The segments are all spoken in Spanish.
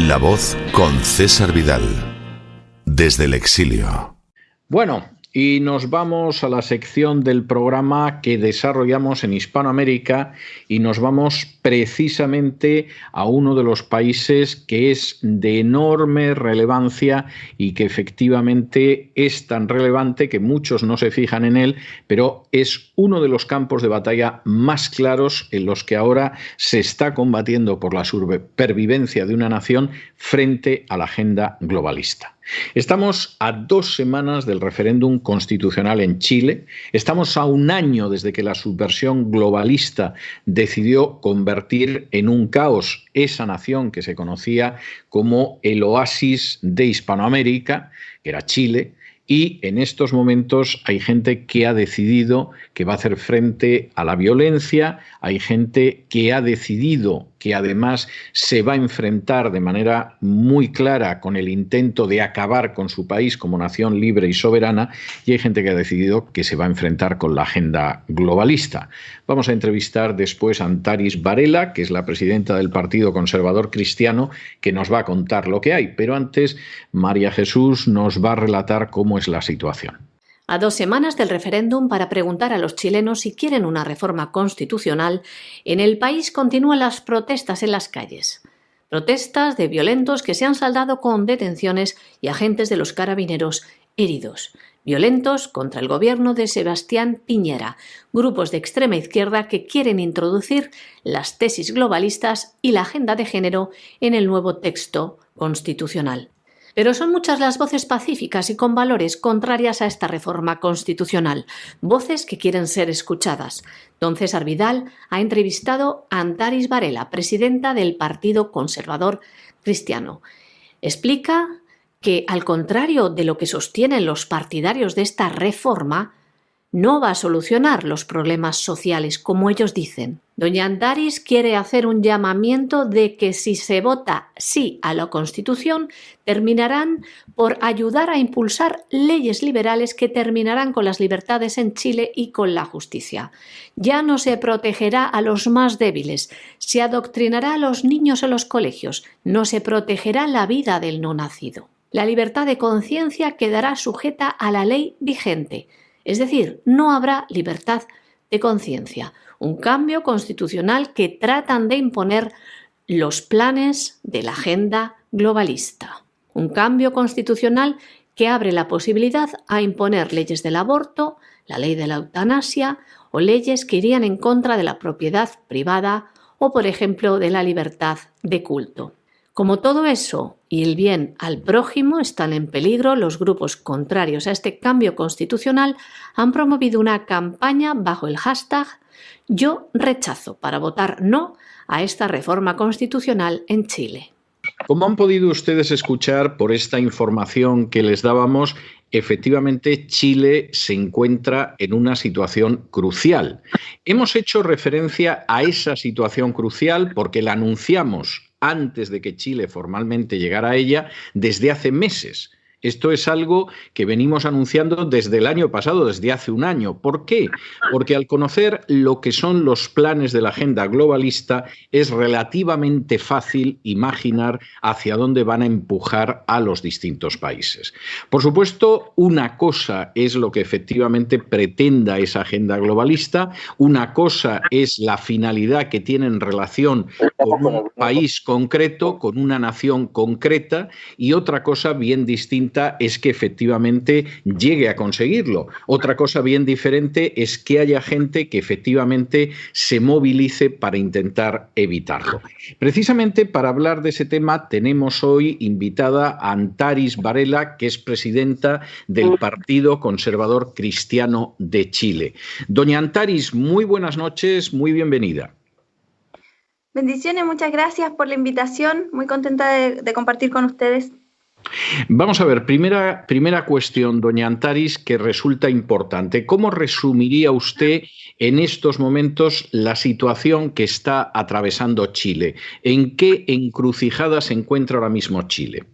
La Voz con César Vidal, desde el exilio. Bueno, y nos vamos a la sección del programa que desarrollamos en Hispanoamérica y nos vamos precisamente a uno de los países que es de enorme relevancia y que efectivamente es tan relevante que muchos no se fijan en él, pero es uno de los campos de batalla más claros en los que ahora se está combatiendo por la supervivencia de una nación frente a la agenda globalista. Estamos a 2 semanas del referéndum constitucional en Chile. Estamos a 1 año desde que la subversión globalista decidió convertir en un caos esa nación que se conocía como el oasis de Hispanoamérica, que era Chile. Y en estos momentos hay gente que ha decidido que va a hacer frente a la violencia, hay gente que ha decidido que además se va a enfrentar de manera muy clara con el intento de acabar con su país como nación libre y soberana, y hay gente que ha decidido que se va a enfrentar con la agenda globalista. Vamos a entrevistar después a Antares Varela, que es la presidenta del Partido Conservador Cristiano, que nos va a contar lo que hay. Pero antes, María Jesús nos va a relatar cómo es la situación. A 2 semanas del referéndum para preguntar a los chilenos si quieren una reforma constitucional, en el país continúan las protestas en las calles. Protestas de violentos que se han saldado con detenciones y agentes de los carabineros heridos. Violentos contra el gobierno de Sebastián Piñera, grupos de extrema izquierda que quieren introducir las tesis globalistas y la agenda de género en el nuevo texto constitucional. Pero son muchas las voces pacíficas y con valores contrarias a esta reforma constitucional, voces que quieren ser escuchadas. Don César Vidal ha entrevistado a Antares Varela, presidenta del Partido Conservador Cristiano. Explica que, al contrario de lo que sostienen los partidarios de esta reforma, no va a solucionar los problemas sociales, como ellos dicen. Doña Antares quiere hacer un llamamiento de que si se vota sí a la Constitución, terminarán por ayudar a impulsar leyes liberales que terminarán con las libertades en Chile y con la justicia. Ya no se protegerá a los más débiles, se adoctrinará a los niños en los colegios, no se protegerá la vida del no nacido. La libertad de conciencia quedará sujeta a la ley vigente. Es decir, no habrá libertad de conciencia, un cambio constitucional que tratan de imponer los planes de la agenda globalista. Un cambio constitucional que abre la posibilidad a imponer leyes del aborto, la ley de la eutanasia o leyes que irían en contra de la propiedad privada o, por ejemplo, de la libertad de culto. Como todo eso y el bien al prójimo están en peligro, los grupos contrarios a este cambio constitucional han promovido una campaña bajo el hashtag Yo rechazo para votar no a esta reforma constitucional en Chile. Como han podido ustedes escuchar por esta información que les dábamos, efectivamente Chile se encuentra en una situación crucial. Hemos hecho referencia a esa situación crucial porque la anunciamos antes de que Chile formalmente llegara a ella desde hace meses. Esto es algo que venimos anunciando desde el año pasado, desde hace 1 año. ¿Por qué? Porque al conocer lo que son los planes de la agenda globalista, es relativamente fácil imaginar hacia dónde van a empujar a los distintos países. Por supuesto, una cosa es lo que efectivamente pretenda esa agenda globalista, una cosa es la finalidad que tiene en relación con un país concreto, con una nación concreta, y otra cosa bien distinta es que efectivamente llegue a conseguirlo. Otra cosa bien diferente es que haya gente que efectivamente se movilice para intentar evitarlo. Precisamente para hablar de ese tema tenemos hoy invitada a Antares Varela, que es presidenta del Partido Conservador Cristiano de Chile. Doña Antares, muy buenas noches, muy bienvenida. Bendiciones, muchas gracias por la invitación, muy contenta de compartir con ustedes. Vamos a ver, primera cuestión, doña Antares, que resulta importante. ¿Cómo resumiría usted en estos momentos la situación que está atravesando Chile? ¿En qué encrucijada se encuentra ahora mismo Chile?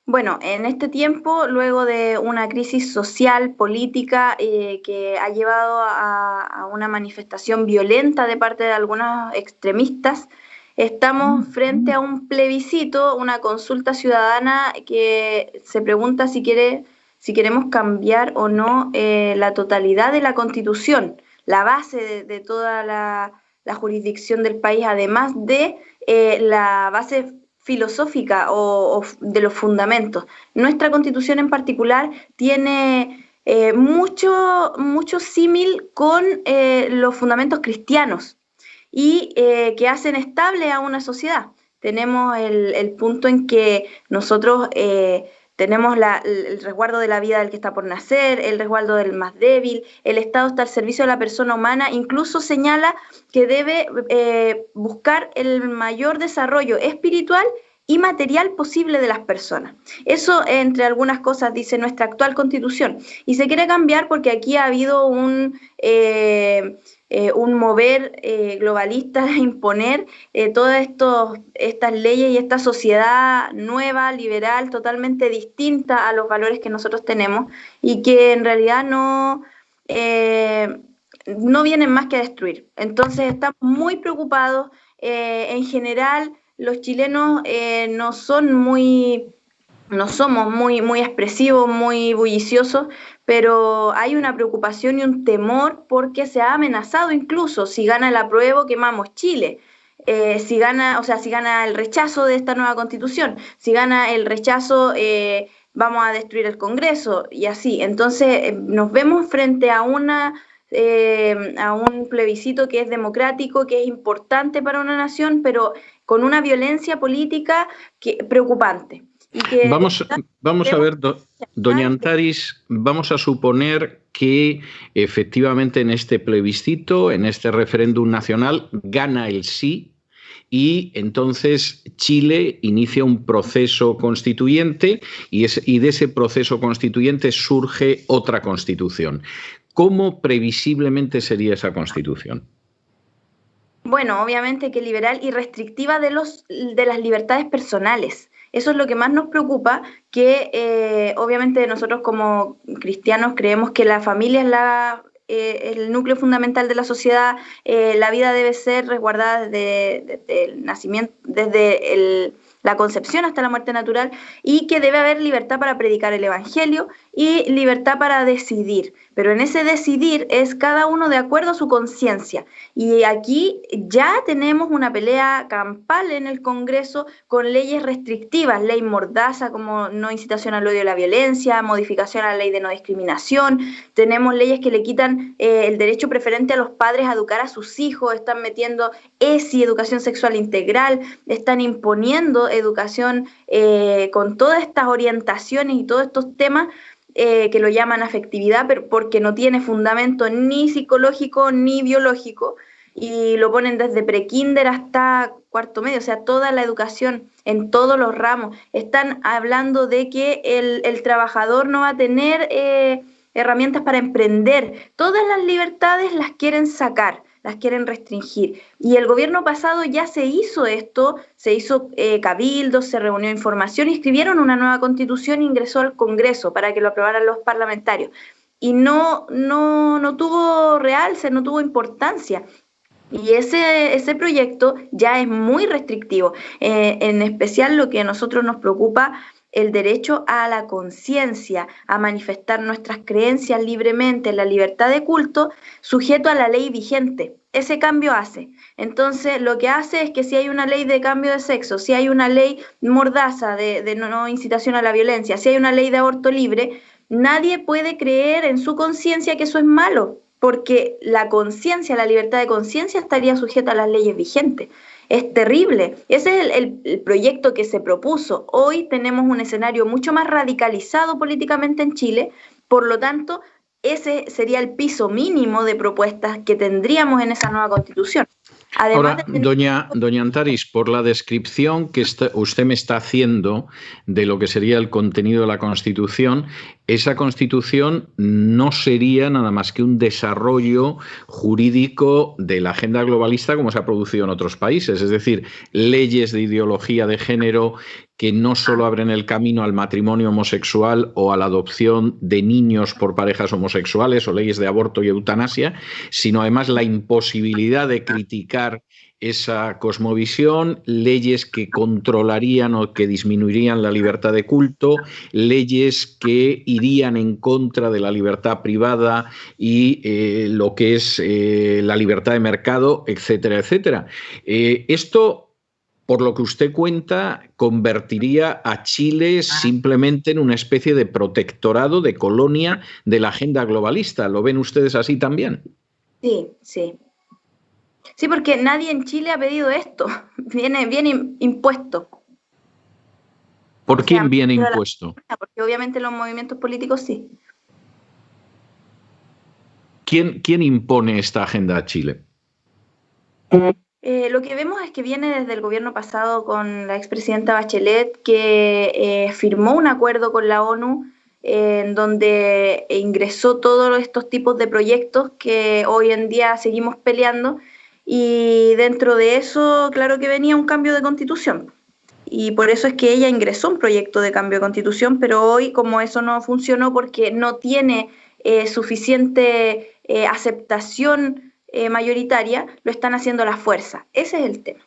Bueno, en este tiempo, luego de una crisis social, política, que ha llevado a una manifestación violenta de parte de algunos extremistas, Estamos frente a un plebiscito, una consulta ciudadana que se pregunta si queremos cambiar o no la totalidad de la Constitución, la base de toda la jurisdicción del país, además de la base filosófica o de los fundamentos. Nuestra Constitución en particular tiene mucho símil con los fundamentos cristianos y que hacen estable a una sociedad. Tenemos el punto en que nosotros tenemos el resguardo de la vida del que está por nacer, el resguardo del más débil, el Estado está al servicio de la persona humana, incluso señala que debe buscar el mayor desarrollo espiritual y material posible de las personas. Eso, entre algunas cosas, dice nuestra actual Constitución. Y se quiere cambiar porque aquí ha habido un mover globalista a imponer todas estas leyes y esta sociedad nueva, liberal, totalmente distinta a los valores que nosotros tenemos y que en realidad no vienen más que a destruir. Entonces estamos muy preocupados. En general, los chilenos no somos muy expresivos, muy bulliciosos, pero hay una preocupación y un temor porque se ha amenazado incluso, si gana el apruebo, quemamos Chile. Si gana el rechazo de esta nueva Constitución, si gana el rechazo, vamos a destruir el Congreso y así. Entonces nos vemos frente a un plebiscito que es democrático, que es importante para una nación, pero con una violencia política preocupante. Y que vamos a ver, doña Antaris, vamos a suponer que efectivamente en este plebiscito, en este referéndum nacional, gana el sí y entonces Chile inicia un proceso constituyente y de ese proceso constituyente surge otra constitución. ¿Cómo previsiblemente sería esa constitución? Bueno, obviamente que liberal y restrictiva de las libertades personales. Eso es lo que más nos preocupa, que obviamente nosotros como cristianos creemos que la familia es el núcleo fundamental de la sociedad, la vida debe ser resguardada desde el nacimiento, desde la concepción hasta la muerte natural, y que debe haber libertad para predicar el evangelio y libertad para decidir. Pero en ese decidir es cada uno de acuerdo a su conciencia. Y aquí ya tenemos una pelea campal en el Congreso con leyes restrictivas, ley Mordaza como no incitación al odio y la violencia, modificación a la ley de no discriminación. Tenemos leyes que le quitan el derecho preferente a los padres a educar a sus hijos, están metiendo ESI, educación sexual integral, están imponiendo educación con todas estas orientaciones y todos estos temas que lo llaman afectividad, pero porque no tiene fundamento ni psicológico ni biológico, y lo ponen desde prekinder hasta cuarto medio, o sea, toda la educación en todos los ramos. Están hablando de que el trabajador no va a tener herramientas para emprender. Todas las libertades las quieren sacar, las quieren restringir. Y el gobierno pasado ya se hizo esto, se hizo cabildo, se reunió información y escribieron una nueva constitución e ingresó al Congreso para que lo aprobaran los parlamentarios. Y no tuvo realce, no tuvo importancia. Y ese proyecto ya es muy restrictivo. En especial lo que a nosotros nos preocupa, el derecho a la conciencia, a manifestar nuestras creencias libremente, la libertad de culto, sujeto a la ley vigente. Ese cambio hace. Entonces, lo que hace es que si hay una ley de cambio de sexo, si hay una ley Mordaza de no incitación a la violencia, si hay una ley de aborto libre, nadie puede creer en su conciencia que eso es malo, porque la conciencia, la libertad de conciencia estaría sujeta a las leyes vigentes. Es terrible. Ese es el proyecto que se propuso. Hoy tenemos un escenario mucho más radicalizado políticamente en Chile, por lo tanto, ese sería el piso mínimo de propuestas que tendríamos en esa nueva Constitución. Además ahora, doña Antaris, por la descripción que usted me está haciendo de lo que sería el contenido de la Constitución, esa Constitución no sería nada más que un desarrollo jurídico de la agenda globalista como se ha producido en otros países, es decir, leyes de ideología de género que no solo abren el camino al matrimonio homosexual o a la adopción de niños por parejas homosexuales o leyes de aborto y eutanasia, sino además la imposibilidad de criticar esa cosmovisión, leyes que controlarían o que disminuirían la libertad de culto, leyes que irían en contra de la libertad privada y lo que es la libertad de mercado, etcétera, etcétera. Esto, por lo que usted cuenta, convertiría a Chile simplemente en una especie de protectorado, de colonia de la agenda globalista. ¿Lo ven ustedes así también? Sí, sí. Sí, porque nadie en Chile ha pedido esto. Viene impuesto. ¿Por quién viene impuesto? Porque obviamente los movimientos políticos sí. ¿Quién impone esta agenda a Chile? Lo que vemos es que viene desde el gobierno pasado con la expresidenta Bachelet, que firmó un acuerdo con la ONU en donde ingresó todos estos tipos de proyectos que hoy en día seguimos peleando, y dentro de eso, claro que venía un cambio de constitución. Y por eso es que ella ingresó un proyecto de cambio de constitución, pero hoy, como eso no funcionó porque no tiene suficiente aceptación mayoritaria, lo están haciendo a la fuerza. Ese es el tema.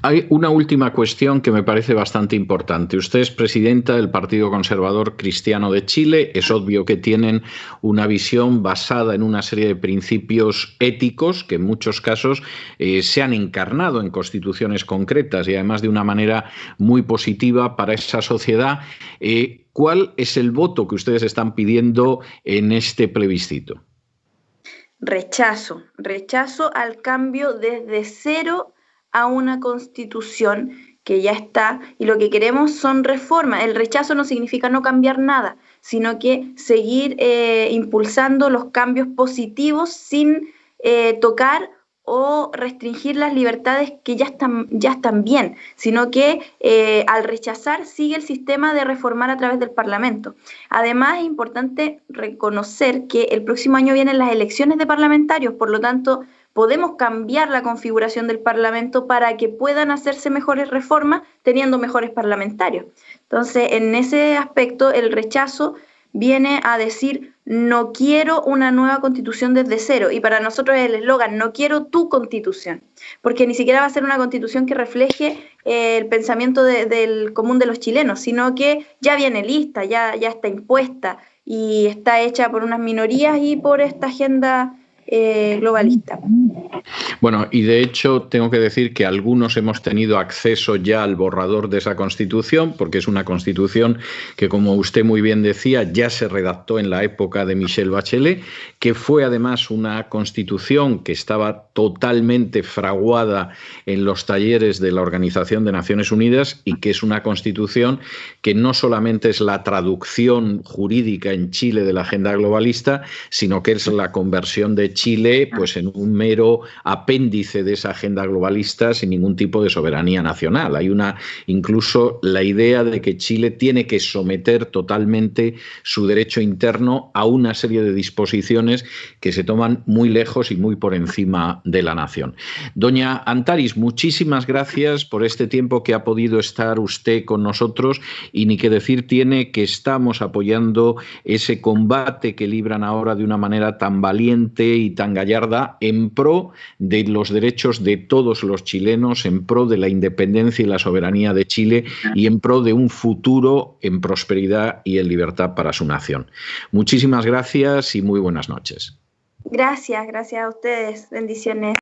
Hay una última cuestión que me parece bastante importante. Usted es presidenta del Partido Conservador Cristiano de Chile. Es obvio que tienen una visión basada en una serie de principios éticos que en muchos casos se han encarnado en constituciones concretas y además de una manera muy positiva para esa sociedad. ¿Cuál es el voto que ustedes están pidiendo en este plebiscito? Rechazo al cambio desde cero a una constitución que ya está, y lo que queremos son reformas. El rechazo no significa no cambiar nada, sino que seguir impulsando los cambios positivos sin tocar o restringir las libertades que ya están bien, sino que al rechazar sigue el sistema de reformar a través del Parlamento. Además, es importante reconocer que el próximo año vienen las elecciones de parlamentarios, por lo tanto, podemos cambiar la configuración del Parlamento para que puedan hacerse mejores reformas teniendo mejores parlamentarios. Entonces, en ese aspecto, el rechazo viene a decir: no quiero una nueva constitución desde cero. Y para nosotros es el eslogan: no quiero tu constitución, porque ni siquiera va a ser una constitución que refleje el pensamiento del común de los chilenos, sino que ya viene lista, ya está impuesta y está hecha por unas minorías y por esta agenda globalista. Bueno, y de hecho tengo que decir que algunos hemos tenido acceso ya al borrador de esa Constitución, porque es una Constitución que, como usted muy bien decía, ya se redactó en la época de Michelle Bachelet, que fue además una Constitución que estaba totalmente fraguada en los talleres de la Organización de Naciones Unidas y que es una Constitución que no solamente es la traducción jurídica en Chile de la agenda globalista, sino que es la conversión de Chile pues en un mero apéndice de esa agenda globalista sin ningún tipo de soberanía nacional. Hay incluso la idea de que Chile tiene que someter totalmente su derecho interno a una serie de disposiciones que se toman muy lejos y muy por encima de la nación. Doña Antaris, muchísimas gracias por este tiempo que ha podido estar usted con nosotros, y ni que decir tiene que estamos apoyando ese combate que libran ahora de una manera tan valiente y tan gallarda en pro de los derechos de todos los chilenos, en pro de la independencia y la soberanía de Chile y en pro de un futuro en prosperidad y en libertad para su nación. Muchísimas gracias y muy buenas noches. Gracias a ustedes. Bendiciones.